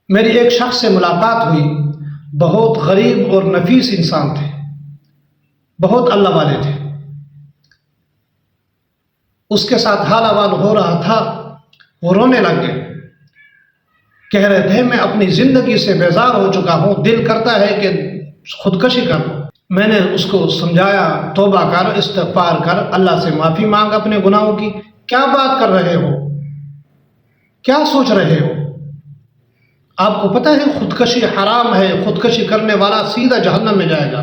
میری ایک شخص سے ملاقات ہوئی، بہت غریب اور نفیس انسان تھے، بہت اللہ والے تھے۔ اس کے ساتھ حال احوال ہو رہا تھا، وہ رونے لگ گئے، کہہ رہے تھے میں اپنی زندگی سے بیزار ہو چکا ہوں، دل کرتا ہے کہ خودکشی کر لوں۔ میں نے اس کو سمجھایا، توبہ کر، استغفار کر، اللہ سے معافی مانگ اپنے گناہوں کی۔ کیا بات کر رہے ہو، کیا سوچ رہے ہو؟ آپ کو پتہ ہے خودکشی حرام ہے، خودکشی کرنے والا سیدھا جہنم میں جائے گا۔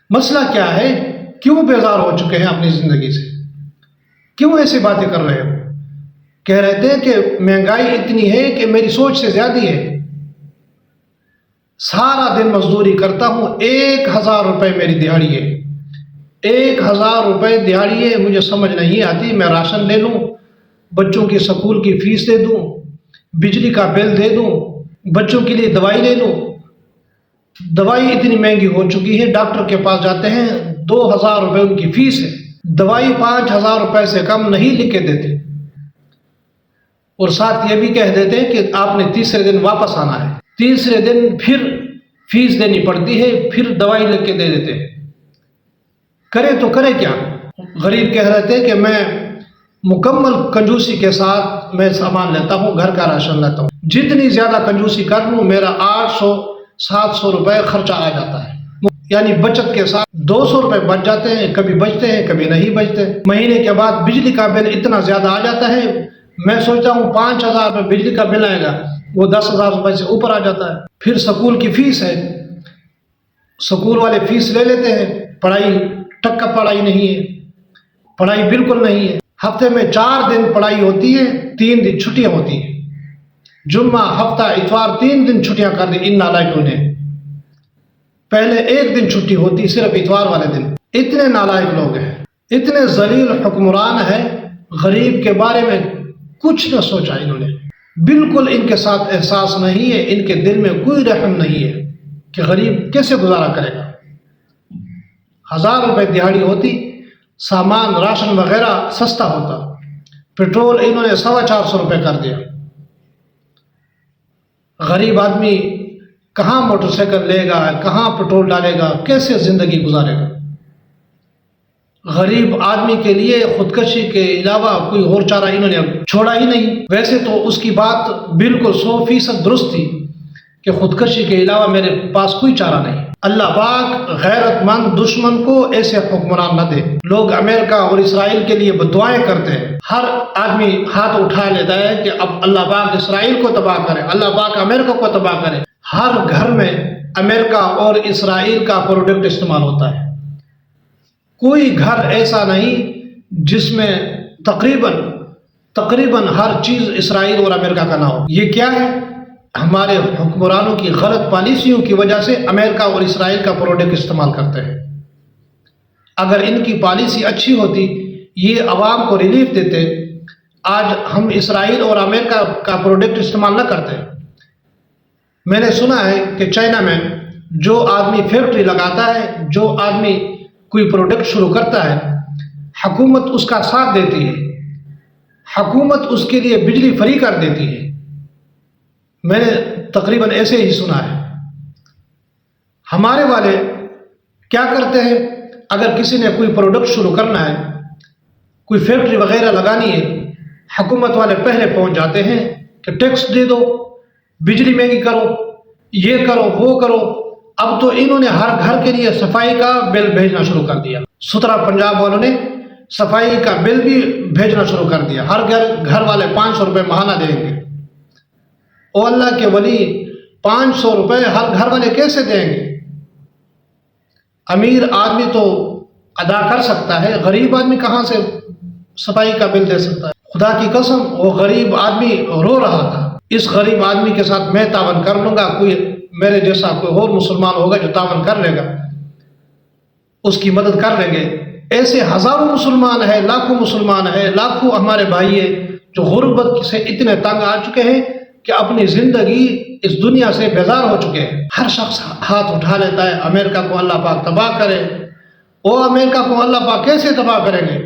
مسئلہ کیا ہے؟ کیوں بیزار ہو چکے ہیں اپنی زندگی سے؟ کیوں ایسی باتیں کر رہے ہو؟ کہہ رہے تھے کہ مہنگائی اتنی ہے کہ میری سوچ سے زیادہ ہے، سارا دن مزدوری کرتا ہوں، 1000 روپے میری دیہڑی ہے، 1000 روپے دیہڑی ہے، مجھے سمجھ نہیں آتی میں راشن لے لوں، بچوں کی سکول کی فیس دے دوں، بجلی کا بل دے دوں، بچوں کے لیے دوائی لے لوں۔ دوائی اتنی مہنگی ہو چکی ہے، ڈاکٹر کے پاس جاتے ہیں 2000 روپے ان کی فیس ہے، دوائی 5000 روپے سے کم نہیں لکھ کے دیتے، اور ساتھ یہ بھی کہہ دیتے ہیں کہ آپ نے تیسرے دن واپس آنا ہے، تیسرے دن پھر فیس دینی پڑتی ہے، پھر دوائی لکھ کے دے دیتے ہیں۔ کرے تو کرے کیا؟ غریب کہہ رہے تھے کہ میں مکمل کنجوسی کے ساتھ میں سامان لیتا ہوں، گھر کا راشن لیتا ہوں، جتنی زیادہ کنجوسی کر لوں میرا 800-700 روپے خرچہ آ جاتا ہے، یعنی بچت کے ساتھ 200 روپے بچ جاتے ہیں، کبھی بچتے ہیں کبھی نہیں بچتے۔ مہینے کے بعد بجلی کا بل اتنا زیادہ آ جاتا ہے، میں سوچتا ہوں 5000 روپے بجلی کا بل آئے گا، وہ 10,000 روپے سے اوپر آ جاتا ہے۔ پھر سکول کی فیس ہے، سکول والے فیس لے لیتے ہیں، پڑھائی ٹکا پڑھائی نہیں ہے، پڑھائی بالکل نہیں ہے۔ ہفتے میں 4 دن پڑھائی ہوتی ہے، 3 دن چھٹیاں ہوتی ہیں، جمعہ، ہفتہ، اتوار، 3 دن چھٹیاں کر دی ان نالائکوں نے۔ پہلے 1 دن چھٹی ہوتی صرف اتوار والے دن۔ اتنے نالائق لوگ ہیں، اتنے ذلیل حکمران ہیں، غریب کے بارے میں کچھ نہ سوچا انہوں نے، بالکل ان کے ساتھ احساس نہیں ہے، ان کے دل میں کوئی رحم نہیں ہے کہ غریب کیسے گزارا کرے گا۔ 1000 روپے دیہڑی ہوتی، سامان راشن وغیرہ سستا ہوتا، پیٹرول انہوں نے 450 روپے کر دیا۔ غریب آدمی کہاں موٹر سائیکل لے گا، کہاں پیٹرول ڈالے گا، کیسے زندگی گزارے گا؟ غریب آدمی کے لیے خودکشی کے علاوہ کوئی اور چارہ انہوں نے چھوڑا ہی نہیں۔ ویسے تو اس کی بات بالکل 100% درست تھی کہ خودکشی کے علاوہ میرے پاس کوئی چارہ نہیں۔ اللہ پاک غیرت مند دشمن کو ایسے حکمران نہ دے۔ لوگ امریکہ اور اسرائیل کے لیے بددعائیں کرتے ہیں، ہر آدمی ہاتھ اٹھا لیتا ہے کہ اب اللہ پاک اسرائیل کو تباہ کرے، اللہ پاک امریکہ کو تباہ کرے۔ ہر گھر میں امریکہ اور اسرائیل کا پروڈکٹ استعمال ہوتا ہے، کوئی گھر ایسا نہیں جس میں تقریباً ہر چیز اسرائیل اور امریکہ کا نہ ہو۔ یہ کیا ہے؟ ہمارے حکمرانوں کی غلط پالیسیوں کی وجہ سے امریکہ اور اسرائیل کا پروڈکٹ استعمال کرتے ہیں۔ اگر ان کی پالیسی اچھی ہوتی، یہ عوام کو ریلیف دیتے، آج ہم اسرائیل اور امریکہ کا پروڈکٹ استعمال نہ کرتے۔ میں نے سنا ہے کہ چائنا میں جو آدمی فیکٹری لگاتا ہے، جو آدمی کوئی پروڈکٹ شروع کرتا ہے، حکومت اس کا ساتھ دیتی ہے، حکومت اس کے لیے بجلی فری کر دیتی ہے۔ میں نے تقریباً ایسے ہی سنا ہے۔ ہمارے والے کیا کرتے ہیں؟ اگر کسی نے کوئی پروڈکٹ شروع کرنا ہے، کوئی فیکٹری وغیرہ لگانی ہے، حکومت والے پہلے پہنچ جاتے ہیں کہ ٹیکس دے دو، بجلی مہنگی کرو، یہ کرو، وہ کرو۔ اب تو انہوں نے ہر گھر کے لیے صفائی کا بل بھیجنا شروع کر دیا۔ ستھرا پنجاب والوں نے صفائی کا بل بھی بھیجنا شروع کر دیا، ہر گھر والے 500 روپے ماہانہ دیں گے۔ او اللہ کے ولی، 500 روپے ہر گھر والے کیسے دیں گے؟ امیر آدمی تو ادا کر سکتا ہے، غریب آدمی کہاں سے صفائی کا بل دے سکتا ہے؟ خدا کی قسم وہ غریب آدمی رو رہا تھا، اس غریب آدمی کے ساتھ میں تعاون کر لوں گا، کوئی میرے جیسا کوئی اور مسلمان ہوگا جو تعاون کر لے گا، اس کی مدد کر لیں گے۔ ایسے ہزاروں مسلمان ہیں، لاکھوں مسلمان ہیں، لاکھوں ہمارے بھائی ہیں جو غربت سے اتنے تنگ آ چکے ہیں کہ اپنی زندگی اس دنیا سے بیزار ہو چکے ہیں۔ ہر شخص ہاتھ اٹھا لیتا ہے امریکہ کو اللہ پاک تباہ کرے۔ وہ امریکہ کو اللہ پاک کیسے تباہ کریں گے؟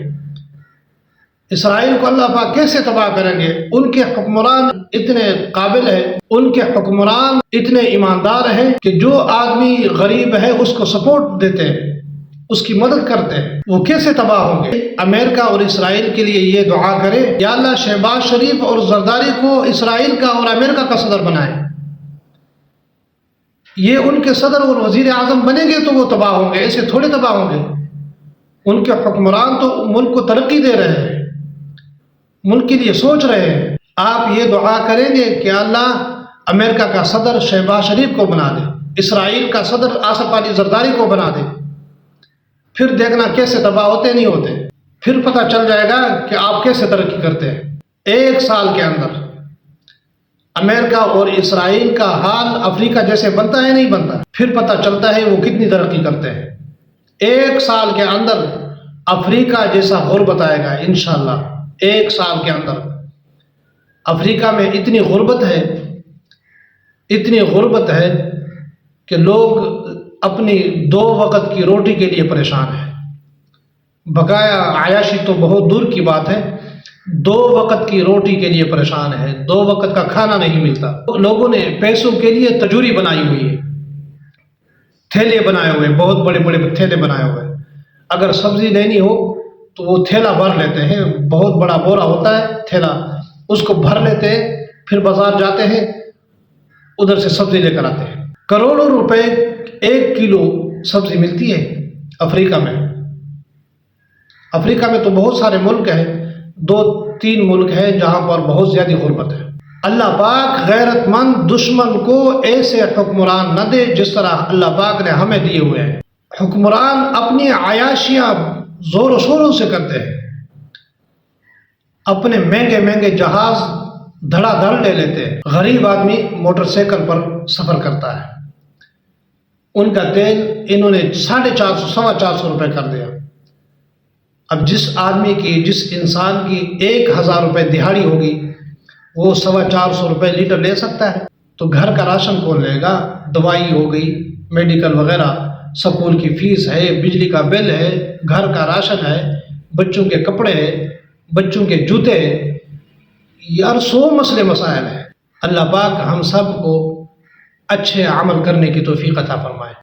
اسرائیل کو اللہ پاک کیسے تباہ کریں گے؟ ان کے حکمران اتنے قابل ہیں، ان کے حکمران اتنے ایماندار ہیں کہ جو آدمی غریب ہے اس کو سپورٹ دیتے ہیں، اس کی مدد کرتے ہیں، وہ کیسے تباہ ہوں گے؟ امریکہ اور اسرائیل کے لیے یہ دعا کرے، یا اللہ شہباز شریف اور زرداری کو اسرائیل کا اور امریکہ کا صدر بنائے، یہ ان کے صدر اور وزیر اعظم بنیں گے تو وہ تباہ ہوں گے، ایسے تھوڑے تباہ ہوں گے۔ ان کے حکمران تو ملک کو ترقی دے رہے ہیں، ملک کے لیے سوچ رہے ہیں۔ آپ یہ دعا کریں گے کہ اللہ امریکہ کا صدر شہباز شریف کو بنا دے، اسرائیل کا صدر آصف علی زرداری کو بنا دے، پھر دیکھنا کیسے تباہ ہوتے نہیں ہوتے، پھر پتہ چل جائے گا کہ آپ کیسے ترقی کرتے ہیں۔ 1 سال کے اندر امریکہ اور اسرائیل کا حال افریقہ جیسے بنتا ہے نہیں بنتا، پھر پتہ چلتا ہے وہ کتنی ترقی کرتے ہیں۔ 1 سال کے اندر افریقہ جیسا غربت آئے گا انشاءاللہ۔ 1 سال کے اندر افریقہ میں اتنی غربت ہے کہ لوگ اپنی 2 وقت کی روٹی کے لیے پریشان ہیں، بقایا عیاشی تو بہت دور کی بات ہے، 2 وقت کی روٹی کے لیے پریشان ہے، 2 وقت کا کھانا نہیں ملتا۔ لوگوں نے پیسوں کے لیے تجوری بنائی ہوئی ہے، تھیلے بنائے ہوئے، بہت بڑے بڑے تھیلے بنائے ہوئے، اگر سبزی لینی ہو تو وہ تھیلا بھر لیتے ہیں، بہت بڑا بورا ہوتا ہے تھیلا، اس کو بھر لیتے ہیں، پھر بازار جاتے ہیں، ادھر سے سبزی لے کر آتے ہیں۔ کروڑوں روپے 1 کلو سبزی ملتی ہے افریقہ میں۔ افریقہ میں تو بہت سارے ملک ہیں، 2-3 ملک ہیں جہاں پر بہت زیادہ غربت ہے۔ اللہ پاک غیرت مند دشمن کو ایسے حکمران نہ دے جس طرح اللہ پاک نے ہمیں دیے ہوئے ہیں۔ حکمران اپنی عیاشیاں زور و شوروں سے کرتے ہیں، اپنے مہنگے مہنگے جہاز دھڑا دھڑ لے لیتے ہیں، غریب آدمی موٹر سائیکل پر سفر کرتا ہے، ان کا تیل انہوں نے 450 روپے کر دیا۔ اب جس انسان کی 1000 روپے دہاڑی ہوگی وہ 450 روپے لیٹر لے سکتا ہے، تو گھر کا راشن کون لے گا؟ دوائی ہو گئی، میڈیکل وغیرہ، سکول کی فیس ہے، بجلی کا بل ہے، گھر کا راشن ہے، بچوں کے کپڑے ہیں، بچوں کے جوتے ہیں، یار 100 مسئلے مسائل ہیں۔ اللہ پاک ہم سب کو اچھے عمل کرنے کی توفیق عطا فرمائے۔